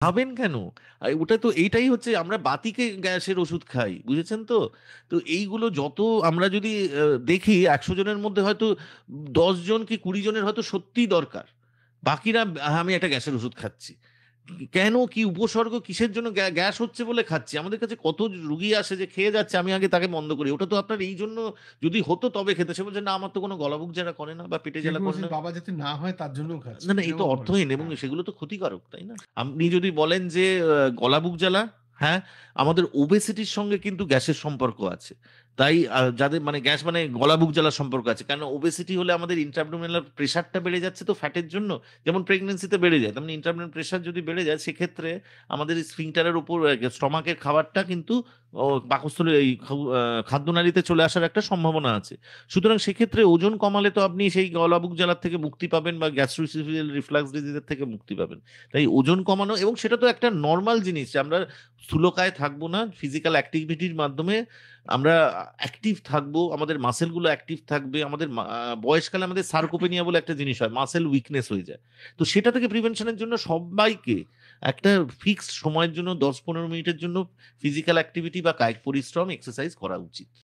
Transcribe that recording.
খাবেন কেন? ওটা তো এইটাই হচ্ছে আমরা বাতিকে গ্যাসের ওষুধ খাই। বুঝেছেন তো? তো এইগুলো যত আমরা যদি দেখি ১০০ জনের মধ্যে হয়তো ১০ জন কি ২০ জনের হয়তো সত্যিই দরকার। বাকিরা আমি একটা গ্যাসের ওষুধ খাচ্ছি। কেন কি উপসর্গ কিসের জন্য গ্যাস হচ্ছে বলে খাচ্ছি। আমাদের কাছে কত রুগী আসে যে খেয়ে যাচ্ছে আমি আগে তাকে বন্ধ করি। ওটা তো আপনার এইজন্য যদি হতো তবে খেতে। সে বলছে, "না আমার তো কোনো গলা-বুক জ্বালা করে না বা পেটে জ্বালা কেউ করে বলছে না।" বাবা যাতে না হয় তার জন্যও খাচ্ছি। না, না, এ তো এরকমও বলে। অর্থহীন এবং হ্যাঁ, সেগুলো তো ক্ষতিকারক, তাই না? আপনি যদি বলেন যে গলা বুক জ্বালা, হ্যাঁ, আমাদের ওবেসিটির সঙ্গে কিন্তু গ্যাসের সম্পর্ক আছে। তাই যাদের মানে গ্যাস মানে গলা বুক জ্বালার সম্পর্ক আছে। কারণ ওবেসিটি হলে আমাদের ইন্ট্রাabdominal প্রেশারটা বেড়ে যাচ্ছে তো ফ্যাটের জন্য। যেমন প্রেগন্যান্সিতে বেড়ে যায়। তেমনি ইন্ট্রাabdominal প্রেশার যদি বেড়ে যায় সেক্ষেত্রে আমাদের স্ফিংক্টারের উপর স্টমাকের খাবারটা কিন্তু পাকস্থলী এই খাদ্যনালীতে চলে আসার একটা সম্ভাবনা আছে। সুতরাং সেক্ষেত্রে ওজন কমালে তো আপনি সেই গলা বুক জ্বালার থেকে মুক্তি পাবেন বা গ্যাস্ট্রোএসোফেজিয়াল রিফ্লাক্স ডিজিজের থেকে মুক্তি পাবেন। তাই ওজন কমানো এবং সেটা তো একটা নরমাল জিনিস যে আমরা স্থূলকায় থাকবো না। ফিজিক্যাল অ্যাক্টিভিটির মাধ্যমে আমরা অ্যাক্টিভ থাকবো। আমাদের মাসল গুলো অ্যাক্টিভ থাকবে। আমাদের বয়সকালে আমাদের সার্কোপেনিয়া বলে একটা জিনিস হয়। মাসল উইকনেস হয়ে যায়। তো সেটা থেকে প্রিভেনশন এর জন্য সব্বাইকে একটা ফিক্সড সময়ের জন্য ১০-১৫ মিনিটের জন্য ফিজিক্যাল অ্যাক্টিভিটি বা কায়িক পরিশ্রম, এক্সারসাইজ করা উচিত।